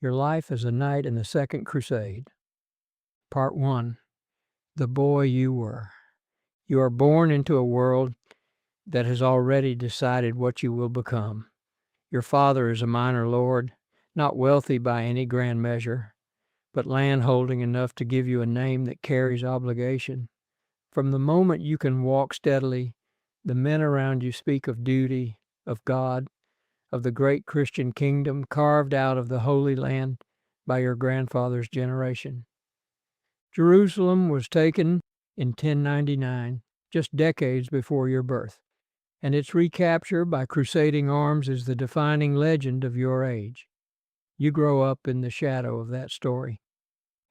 Your Life as a Knight in the Second Crusade. Part 1. The Boy You Were. You are born into a world that has already decided what you will become. Your father is a minor lord, not wealthy by any grand measure, but land-holding enough to give you a name that carries obligation. From the moment you can walk steadily, the men around you speak of duty, of God, of the great Christian kingdom carved out of the Holy Land by your grandfather's generation. Jerusalem was taken in 1099, just decades before your birth, and its recapture by crusading arms is the defining legend of your age. You grow up in the shadow of that story.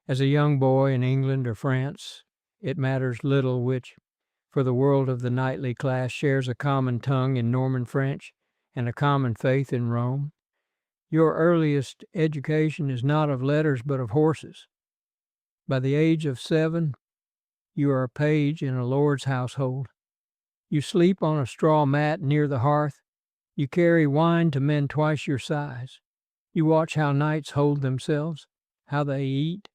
As a young boy in England or France, it matters little which, for the world of the knightly class shares a common tongue in Norman French and a common faith in Rome. Your earliest education is not of letters but of horses. By the age of 7, you are a page in a lord's household. You sleep on a straw mat near the hearth. You carry wine to men twice your size. You watch how knights hold themselves, how they eat,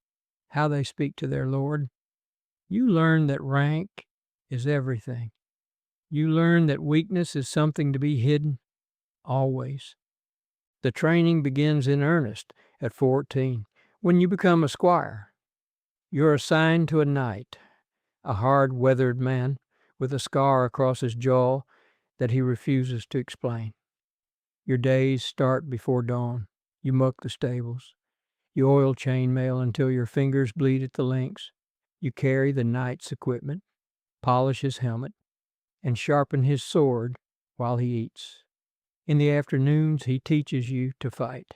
how they speak to their lord. You learn that rank is everything. You learn that weakness is something to be hidden, always. The training begins in earnest at 14, when you become a squire. You're assigned to a knight, a hard-weathered man with a scar across his jaw that he refuses to explain. Your days start before dawn. You muck the stables. You oil chainmail until your fingers bleed at the links. You carry the knight's equipment, polish his helmet, and sharpen his sword while he eats. In the afternoons, he teaches you to fight.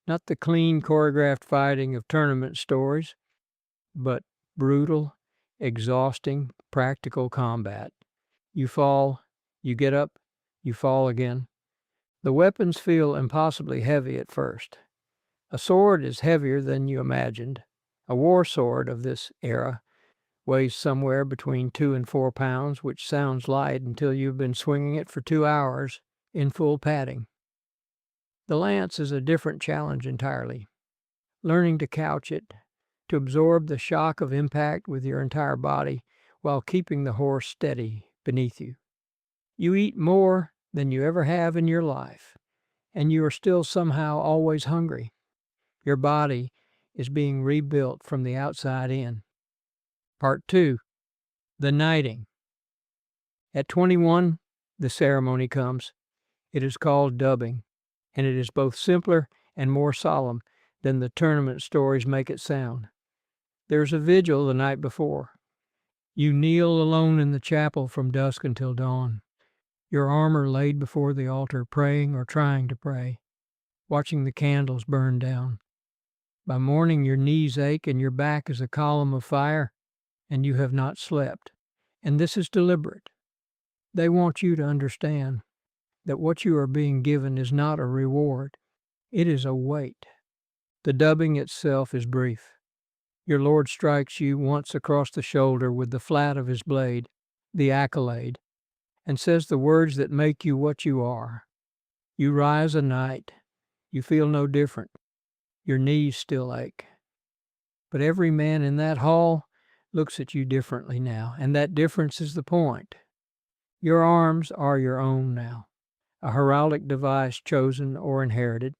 Not the clean, choreographed fighting of tournament stories, but brutal, exhausting, practical combat. You fall, you get up, you fall again. The weapons feel impossibly heavy at first. A sword is heavier than you imagined. A war sword of this era weighs somewhere between 2 and 4 pounds, which sounds light until you've been swinging it for 2 hours in full padding. The lance is a different challenge entirely. Learning to couch it, to absorb the shock of impact with your entire body while keeping the horse steady beneath you. You eat more than you ever have in your life, and you are still somehow always hungry. Your body is being rebuilt from the outside in. Part 2. The Knighting. At 21, the ceremony comes. It is called dubbing, and it is both simpler and more solemn than the tournament stories make it sound. There's a vigil the night before. You kneel alone in the chapel from dusk until dawn, your armor laid before the altar, praying or trying to pray, watching the candles burn down. By morning your knees ache and your back is a column of fire, and you have not slept. And this is deliberate. They want you to understand that what you are being given is not a reward. It is a weight. The dubbing itself is brief. Your lord strikes you once across the shoulder with the flat of his blade, the accolade, and says the words that make you what you are. You rise a knight. You feel no different. Your knees still ache. But every man in that hall looks at you differently now, and that difference is the point. Your arms are your own now, a heraldic device chosen or inherited,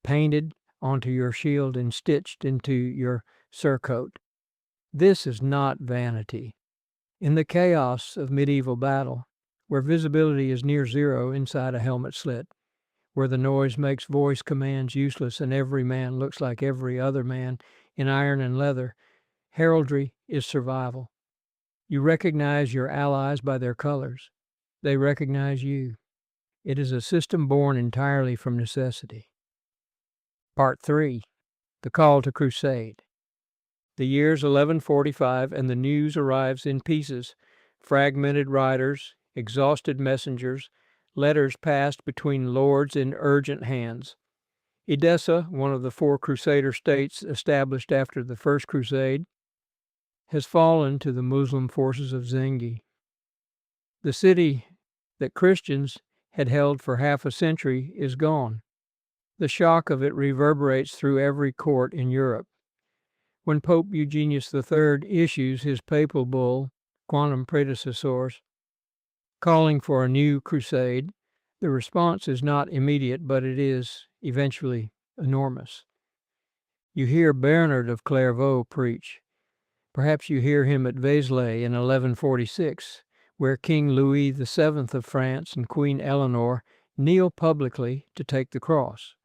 painted onto your shield and stitched into your surcoat. This is not vanity. In the chaos of medieval battle, where visibility is near zero inside a helmet slit, where the noise makes voice commands useless and every man looks like every other man in iron and leather, heraldry is survival. You recognize your allies by their colors. They recognize you. It is a system born entirely from necessity. Part 3. The Call to Crusade. The year's 1145, and the news arrives in pieces. Fragmented riders, exhausted messengers, letters passed between lords in urgent hands. Edessa, one of the 4 crusader states established after the First Crusade, has fallen to the Muslim forces of Zengi. The city that Christians had held for half a century is gone. The shock of it reverberates through every court in Europe. When Pope Eugenius III issues his papal bull, Quantum Predecessors, calling for a new crusade, the response is not immediate, but it is eventually enormous. You hear Bernard of Clairvaux preach. Perhaps you hear him at Vézelay in 1146, where King Louis VII of France and Queen Eleanor kneel publicly to take the cross.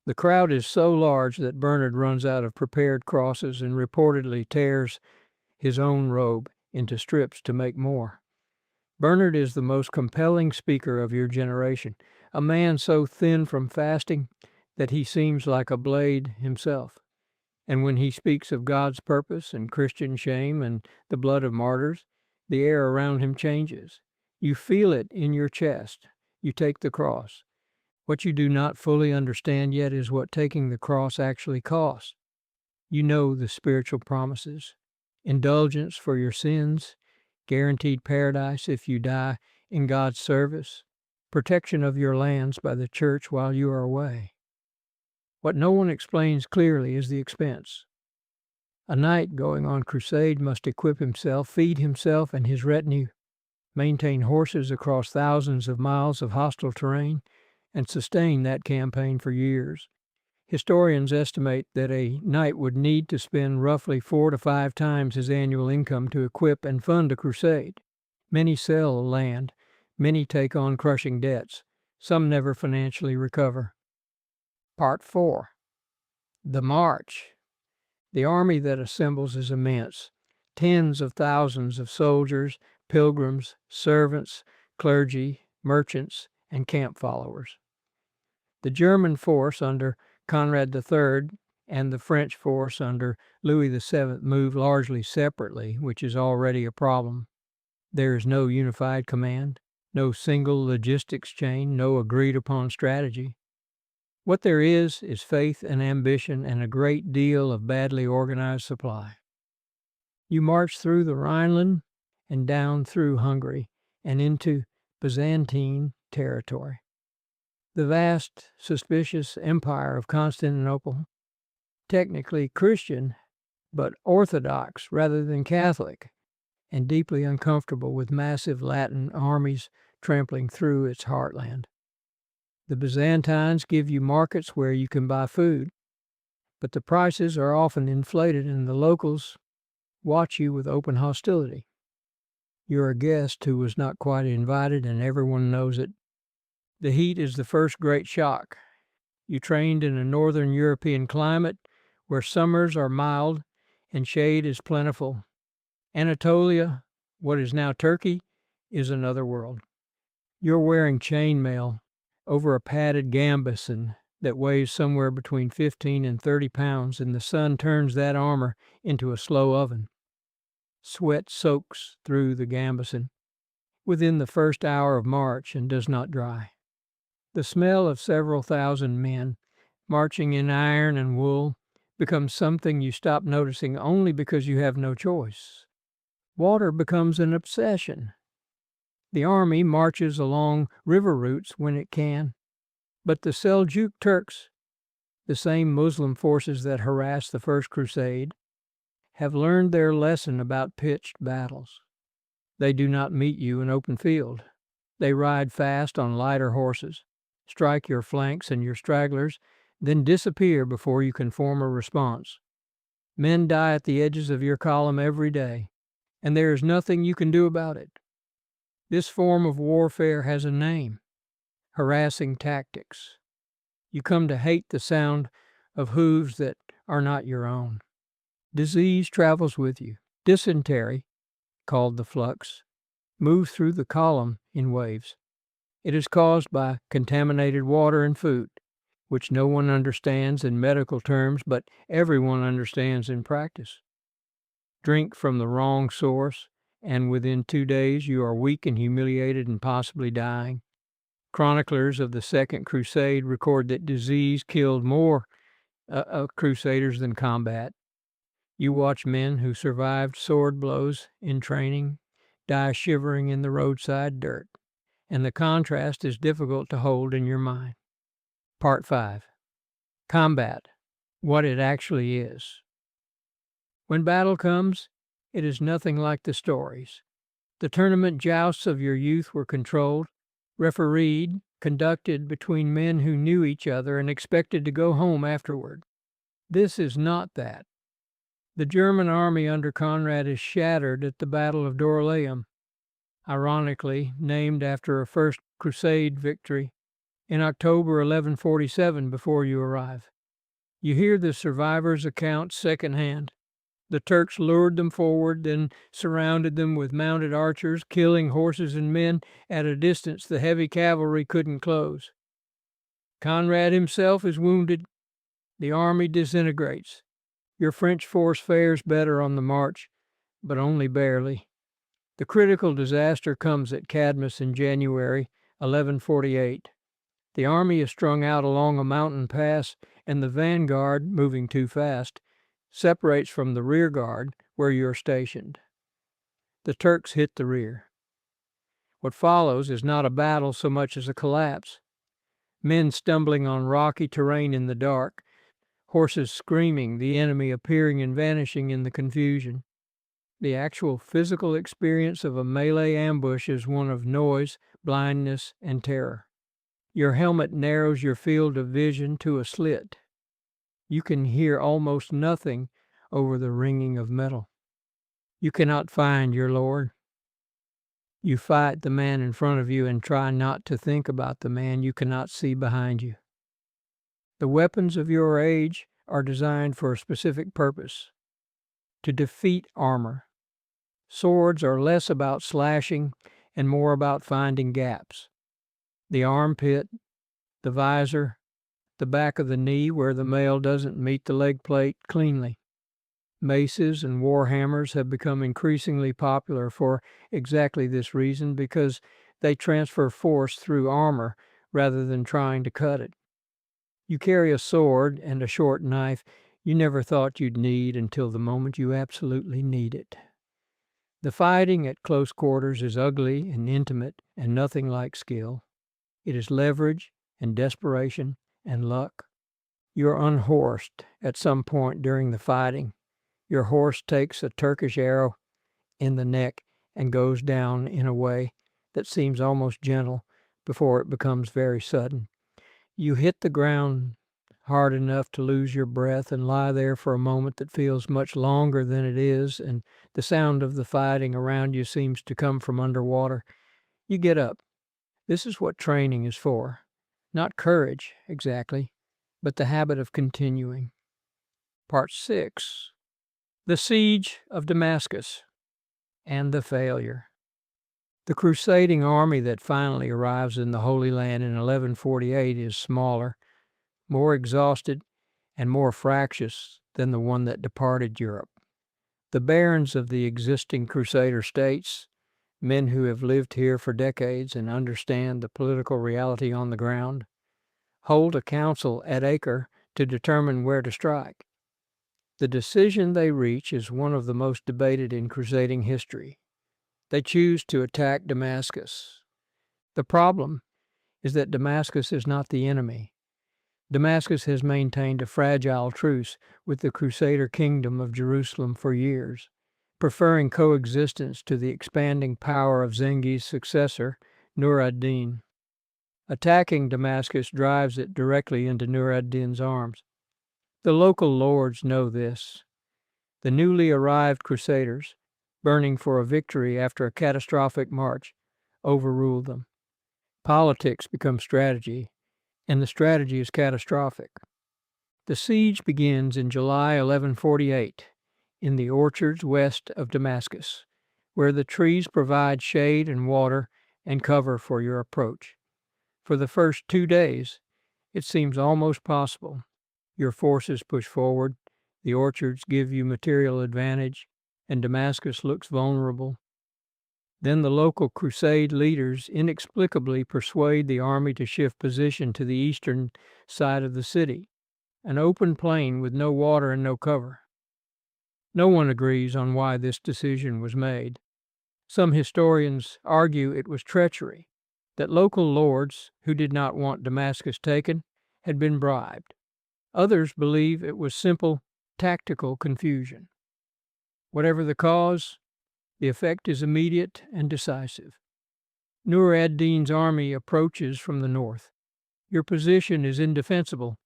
The crowd is so large that Bernard runs out of prepared crosses and reportedly tears his own robe into strips to make more. Bernard is the most compelling speaker of your generation, a man so thin from fasting that he seems like a blade himself. And when he speaks of God's purpose and Christian shame and the blood of martyrs, the air around him changes. You feel it in your chest. You take the cross. What you do not fully understand yet is what taking the cross actually costs. You know the spiritual promises, indulgence for your sins, guaranteed paradise if you die in God's service, protection of your lands by the church while you are away. What no one explains clearly is the expense. A knight going on crusade must equip himself, feed himself and his retinue, maintain horses across thousands of miles of hostile terrain, and sustain that campaign for years. Historians estimate that a knight would need to spend roughly 4 to 5 times his annual income to equip and fund a crusade. Many sell land, many take on crushing debts, some never financially recover. Part 4. The March. The army that assembles is immense. Tens of thousands of soldiers, pilgrims, servants, clergy, merchants, and camp followers. The German force under Conrad III and the French force under Louis VII move largely separately, which is already a problem. There is no unified command, no single logistics chain, no agreed-upon strategy. What there is faith and ambition and a great deal of badly organized supply. You march through the Rhineland and down through Hungary and into Byzantine territory. The vast, suspicious empire of Constantinople, technically Christian, but Orthodox rather than Catholic, and deeply uncomfortable with massive Latin armies trampling through its heartland. The Byzantines give you markets where you can buy food, but the prices are often inflated and the locals watch you with open hostility. You're a guest who was not quite invited and everyone knows it. The heat is the first great shock. You trained in a northern European climate where summers are mild and shade is plentiful. Anatolia, what is now Turkey, is another world. You're wearing chainmail over a padded gambeson that weighs somewhere between 15 and 30 pounds, and the sun turns that armor into a slow oven. Sweat soaks through the gambeson within the first hour of march and does not dry. The smell of several thousand men marching in iron and wool becomes something you stop noticing only because you have no choice. Water becomes an obsession. The army marches along river routes when it can, but the Seljuk Turks, the same Muslim forces that harassed the First Crusade, have learned their lesson about pitched battles. They do not meet you in open field. They ride fast on lighter horses, strike your flanks and your stragglers, then disappear before you can form a response. Men die at the edges of your column every day, and there is nothing you can do about it. This form of warfare has a name: harassing tactics. You come to hate the sound of hooves that are not your own. Disease travels with you. Dysentery, called the flux, moves through the column in waves. It is caused by contaminated water and food, which no one understands in medical terms, but everyone understands in practice. Drink from the wrong source, and within 2 days you are weak and humiliated and possibly dying. Chroniclers of the Second Crusade record that disease killed more crusaders than combat. You watch men who survived sword blows in training die shivering in the roadside dirt, and the contrast is difficult to hold in your mind. Part 5. Combat, what it actually is. When battle comes, it is nothing like the stories. The tournament jousts of your youth were controlled, refereed, conducted between men who knew each other and expected to go home afterward. This is not that. The German army under Conrad is shattered at the Battle of Dorylaeum, ironically named after a First Crusade victory, in October 1147 before you arrive. You hear the survivors' accounts secondhand. The Turks lured them forward, then surrounded them with mounted archers, killing horses and men at a distance the heavy cavalry couldn't close. Conrad himself is wounded. The army disintegrates. Your French force fares better on the march, but only barely. The critical disaster comes at Cadmus in January 1148. The army is strung out along a mountain pass, and the vanguard, moving too fast, separates from the rear guard where you are stationed. The Turks hit the rear. What follows is not a battle so much as a collapse. Men stumbling on rocky terrain in the dark, horses screaming, the enemy appearing and vanishing in the confusion. The actual physical experience of a melee ambush is one of noise, blindness, and terror. Your helmet narrows your field of vision to a slit. You can hear almost nothing over the ringing of metal. You cannot find your lord. You fight the man in front of you and try not to think about the man you cannot see behind you. The weapons of your age are designed for a specific purpose: to defeat armor. Swords are less about slashing and more about finding gaps. The armpit, the visor, the back of the knee where the mail doesn't meet the leg plate cleanly. Maces and warhammers have become increasingly popular for exactly this reason, because they transfer force through armor rather than trying to cut it. You carry a sword and a short knife you never thought you'd need until the moment you absolutely need it. The fighting at close quarters is ugly and intimate and nothing like skill. It is leverage and desperation and luck. You're unhorsed at some point during the fighting. Your horse takes a Turkish arrow in the neck and goes down in a way that seems almost gentle before it becomes very sudden. You hit the ground hard enough to lose your breath and lie there for a moment that feels much longer than it is, and the sound of the fighting around you seems to come from underwater. You get up. This is what training is for. Not courage, exactly, but the habit of continuing. Part 6. The Siege of Damascus and the Failure. The crusading army that finally arrives in the Holy Land in 1148 is smaller, more exhausted, and more fractious than the one that departed Europe. The barons of the existing crusader states, men who have lived here for decades and understand the political reality on the ground, hold a council at Acre to determine where to strike. The decision they reach is one of the most debated in crusading history. They choose to attack Damascus. The problem is that Damascus is not the enemy. Damascus has maintained a fragile truce with the Crusader kingdom of Jerusalem for years, preferring coexistence to the expanding power of Zengi's successor, Nur ad-Din. Attacking Damascus drives it directly into Nur ad-Din's arms. The local lords know this. The newly arrived crusaders, burning for a victory after a catastrophic march, overrule them. Politics becomes strategy, and the strategy is catastrophic. The siege begins in July 1148 in the orchards west of Damascus, where the trees provide shade and water and cover for your approach. For the first 2 days, it seems almost possible. Your forces push forward, the orchards give you material advantage, and Damascus looks vulnerable. Then the local crusade leaders inexplicably persuade the army to shift position to the eastern side of the city, an open plain with no water and no cover. No one agrees on why this decision was made. Some historians argue it was treachery, that local lords, who did not want Damascus taken, had been bribed. Others believe it was simple tactical confusion. Whatever the cause, the effect is immediate and decisive. Nur ad-Din's army approaches from the north. Your position is indefensible,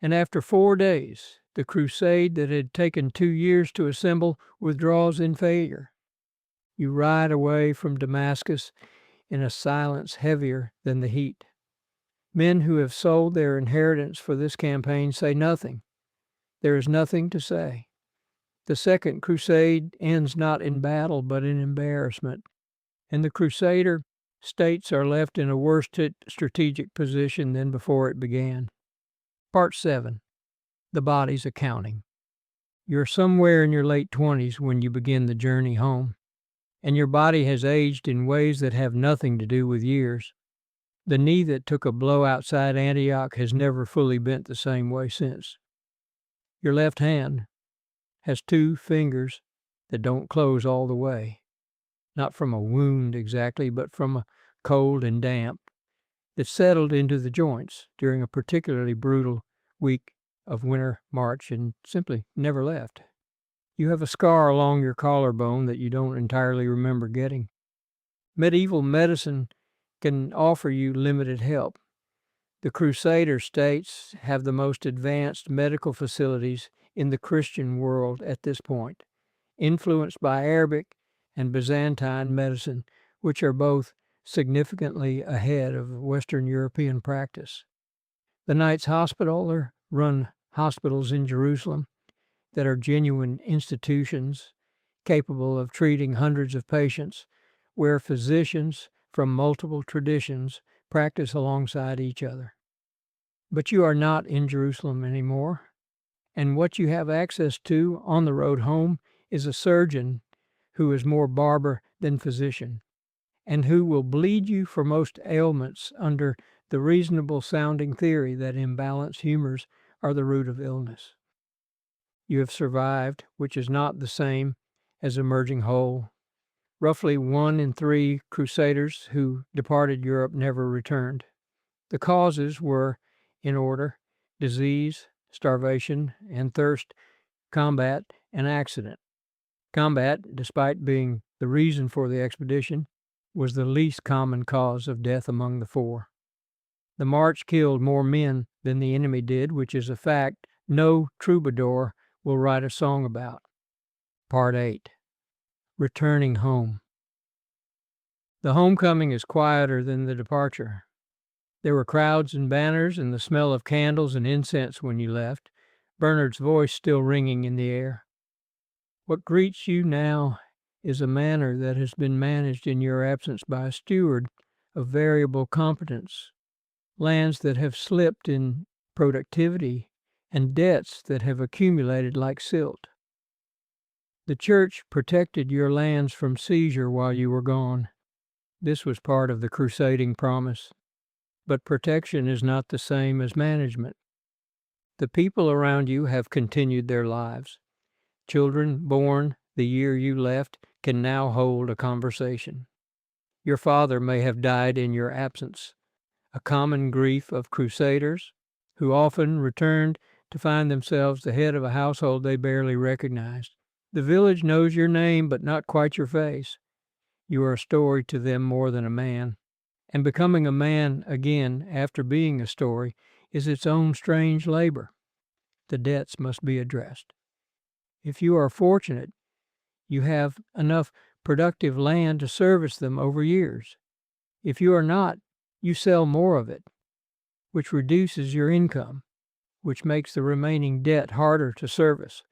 and after 4 days, the crusade that had taken 2 years to assemble withdraws in failure. You ride away from Damascus in a silence heavier than the heat. Men who have sold their inheritance for this campaign say nothing. There is nothing to say. The Second Crusade ends not in battle but in embarrassment, and the Crusader states are left in a worse strategic position than before it began. Part 7. The Body's Accounting. You're somewhere in your late 20s when you begin the journey home, and your body has aged in ways that have nothing to do with years. The knee that took a blow outside Antioch has never fully bent the same way since. Your left hand has 2 fingers that don't close all the way, not from a wound exactly, but from a cold and damp that settled into the joints during a particularly brutal week of winter March and simply never left. You have a scar along your collarbone that you don't entirely remember getting. Medieval medicine can offer you limited help. The Crusader states have the most advanced medical facilities in the Christian world at this point, influenced by Arabic and Byzantine medicine, which are both significantly ahead of Western European practice. The Knights Hospitaller run hospitals in Jerusalem that are genuine institutions capable of treating hundreds of patients, where physicians from multiple traditions practice alongside each other. But you are not in Jerusalem anymore, and what you have access to on the road home is a surgeon who is more barber than physician, and who will bleed you for most ailments under the reasonable-sounding theory that imbalanced humors are the root of illness. You have survived, which is not the same as emerging whole. Roughly 1 in 3 crusaders who departed Europe never returned. The causes were, in order, disease, starvation, and thirst, combat, and accident. Combat, despite being the reason for the expedition, was the least common cause of death among the 4. The march killed more men than the enemy did, which is a fact no troubadour will write a song about. Part 8. Returning home. The homecoming is quieter than the departure. There were crowds and banners and the smell of candles and incense when you left, Bernard's voice still ringing in the air. What greets you now is a manor that has been managed in your absence by a steward of variable competence, lands that have slipped in productivity, and debts that have accumulated like silt. The church protected your lands from seizure while you were gone. This was part of the crusading promise. But protection is not the same as management. The people around you have continued their lives. Children born the year you left can now hold a conversation. Your father may have died in your absence, a common grief of crusaders who often returned to find themselves the head of a household they barely recognized. The village knows your name, but not quite your face. You are a story to them more than a man. And becoming a man again after being a story is its own strange labor. The debts must be addressed. If you are fortunate, you have enough productive land to service them over years. If you are not, you sell more of it, which reduces your income, which makes the remaining debt harder to service.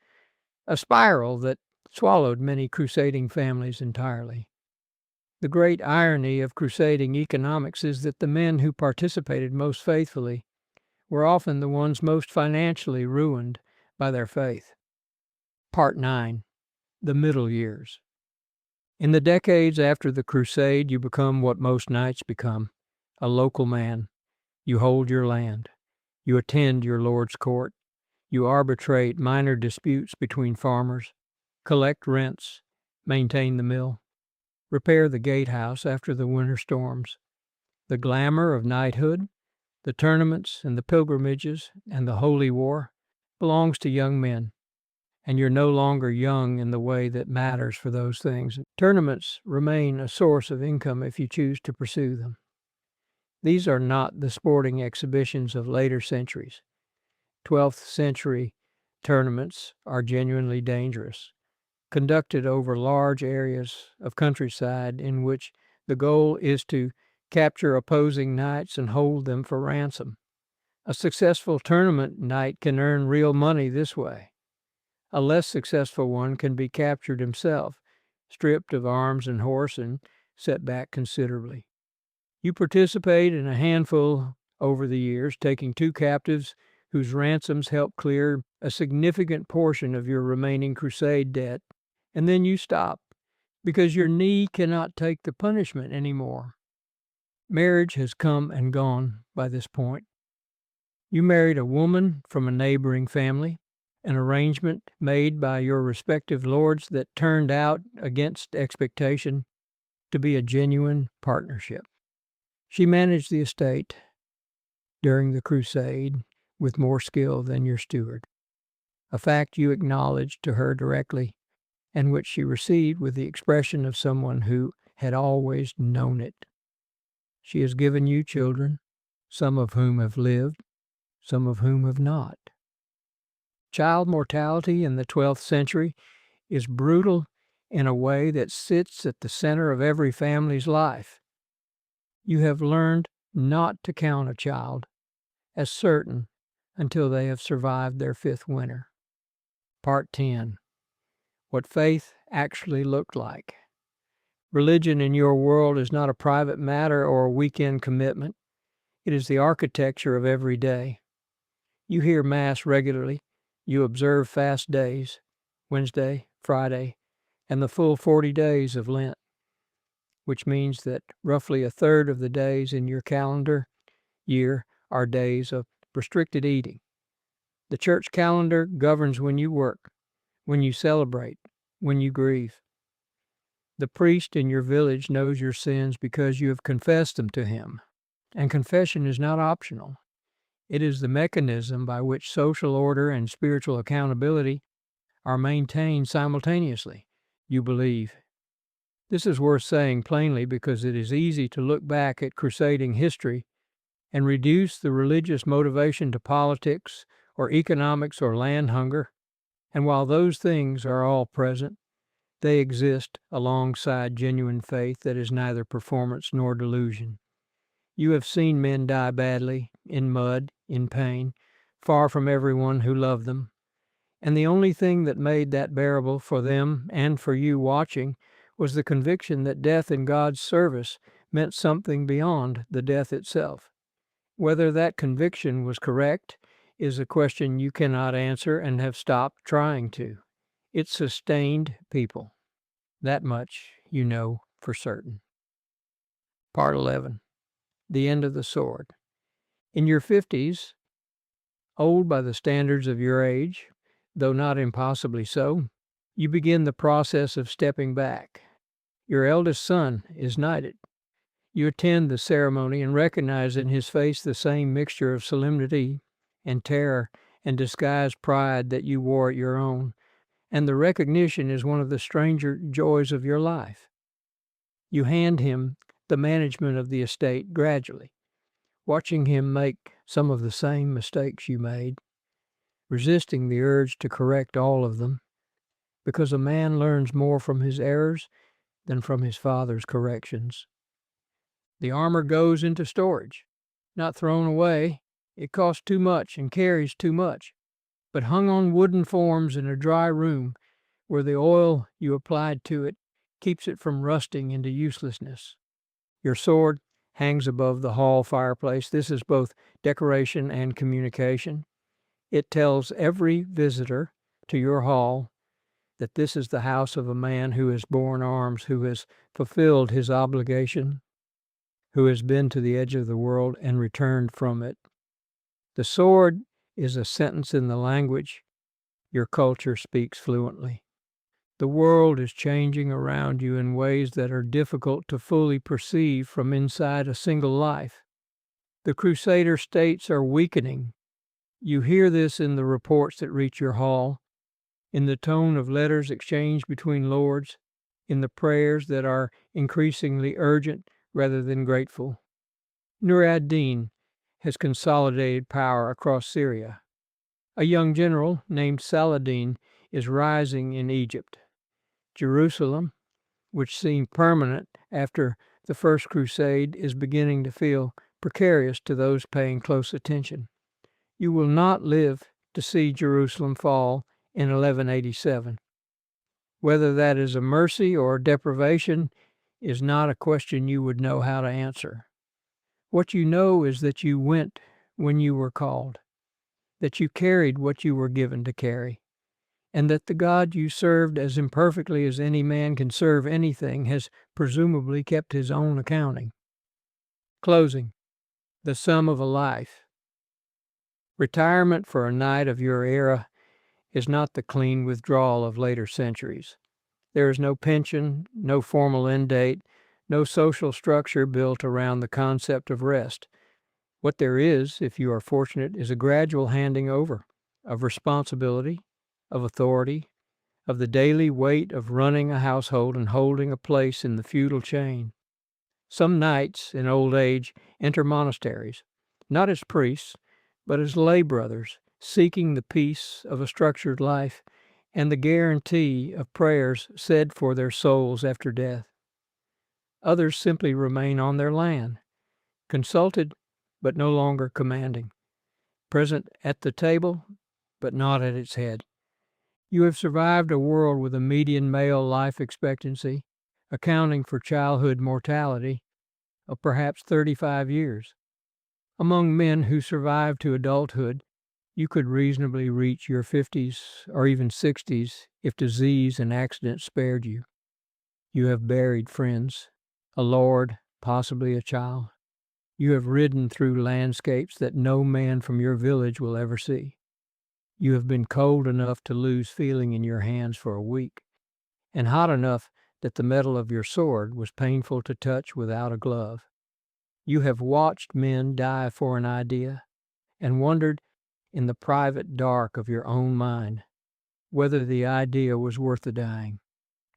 A spiral that swallowed many crusading families entirely. The great irony of crusading economics is that the men who participated most faithfully were often the ones most financially ruined by their faith. Part 9. The Middle Years. In the decades after the crusade, you become what most knights become, a local man. You hold your land. You attend your lord's court. You arbitrate minor disputes between farmers, collect rents, maintain the mill, repair the gatehouse after the winter storms. The glamour of knighthood, the tournaments and the pilgrimages and the holy war, belongs to young men, and you're no longer young in the way that matters for those things. Tournaments remain a source of income if you choose to pursue them. These are not the sporting exhibitions of later centuries. 12th century tournaments are genuinely dangerous, conducted over large areas of countryside in which the goal is to capture opposing knights and hold them for ransom. A successful tournament knight can earn real money this way. A less successful one can be captured himself, stripped of arms and horse, and set back considerably. You participate in a handful over the years, taking 2 captives whose ransoms help clear a significant portion of your remaining crusade debt, and then you stop because your knee cannot take the punishment anymore. Marriage has come and gone by this point. You married a woman from a neighboring family, an arrangement made by your respective lords that turned out, against expectation, to be a genuine partnership. She managed the estate during the crusade with more skill than your steward, a fact you acknowledged to her directly, and which she received with the expression of someone who had always known it. She has given you children, some of whom have lived, some of whom have not. Child mortality in the 12th century is brutal in a way that sits at the center of every family's life. You have learned not to count a child as certain until they have survived their 5th winter. Part 10. What faith actually looked like. Religion in your world is not a private matter or a weekend commitment. It is the architecture of every day. You hear Mass regularly. You observe fast days, Wednesday, Friday, and the full 40 days of Lent, which means that roughly a third of the days in your calendar year are days of restricted eating. The church calendar governs when you work, when you celebrate, when you grieve. The priest in your village knows your sins because you have confessed them to him, and confession is not optional. It is the mechanism by which social order and spiritual accountability are maintained simultaneously. You believe. This is worth saying plainly because it is easy to look back at crusading history and reduce the religious motivation to politics or economics or land hunger, and while those things are all present, they exist alongside genuine faith that is neither performance nor delusion. You have seen men die badly, in mud, in pain, far from everyone who loved them, and the only thing that made that bearable for them and for you watching was the conviction that death in God's service meant something beyond the death itself. Whether that conviction was correct is a question you cannot answer and have stopped trying to. It sustained people. That much you know for certain. Part 11. The end of the sword. In your 50s, old by the standards of your age, though not impossibly so, you begin the process of stepping back. Your eldest son is knighted. You attend the ceremony and recognize in his face the same mixture of solemnity and terror and disguised pride that you wore at your own, and the recognition is one of the stranger joys of your life. You hand him the management of the estate gradually, watching him make some of the same mistakes you made, resisting the urge to correct all of them, because a man learns more from his errors than from his father's corrections. The armor goes into storage, not thrown away. It costs too much and carries too much, but hung on wooden forms in a dry room where the oil you applied to it keeps it from rusting into uselessness. Your sword hangs above the hall fireplace. This is both decoration and communication. It tells every visitor to your hall that this is the house of a man who has borne arms, who has fulfilled his obligation, who has been to the edge of the world and returned from it. The sword is a sentence in the language your culture speaks fluently. The world is changing around you in ways that are difficult to fully perceive from inside a single life. The Crusader states are weakening, You hear this in the reports that reach your hall, in the tone of letters exchanged between lords, in the prayers that are increasingly urgent rather than grateful. Nur ad-Din has consolidated power across Syria. A young general named Saladin is rising in Egypt. Jerusalem, which seemed permanent after the First Crusade, is beginning to feel precarious to those paying close attention. You will not live to see Jerusalem fall in 1187. Whether that is a mercy or a deprivation is not a question you would know how to answer. What you know is that you went when you were called, that you carried what you were given to carry, and that the God you served as imperfectly as any man can serve anything has presumably kept his own accounting. Closing. The sum of a life. Retirement for a knight of your era is not the clean withdrawal of later centuries. There is no pension, no formal end date, no social structure built around the concept of rest. What there is, if you are fortunate, is a gradual handing over of responsibility, of authority, of the daily weight of running a household and holding a place in the feudal chain. Some knights, in old age, enter monasteries, not as priests, but as lay brothers, seeking the peace of a structured life and the guarantee of prayers said for their souls after death. Others simply remain on their land, consulted but no longer commanding, present at the table but not at its head. You have survived a world with a median male life expectancy, accounting for childhood mortality, of perhaps 35 years. Among men who survive to adulthood, you could reasonably reach your 50s or even 60s if disease and accident spared you. You have buried friends, a lord, possibly a child. You have ridden through landscapes that no man from your village will ever see. You have been cold enough to lose feeling in your hands for a week, and hot enough that the metal of your sword was painful to touch without a glove. You have watched men die for an idea, and wondered in the private dark of your own mind whether the idea was worth the dying,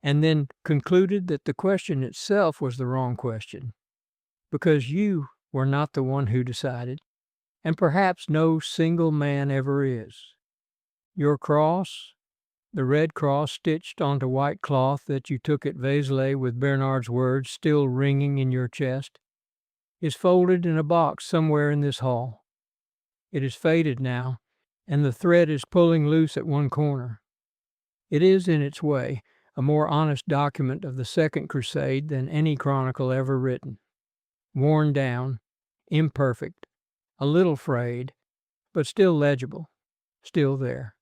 and then concluded that the question itself was the wrong question, because you were not the one who decided, and perhaps no single man ever is. Your cross, the red cross stitched onto white cloth that you took at Vézelay with Bernard's words still ringing in your chest, is folded in a box somewhere in this hall. It is faded now, and the thread is pulling loose at one corner. It is, in its way, a more honest document of the Second Crusade than any chronicle ever written. Worn down, imperfect, a little frayed, but still legible, still there.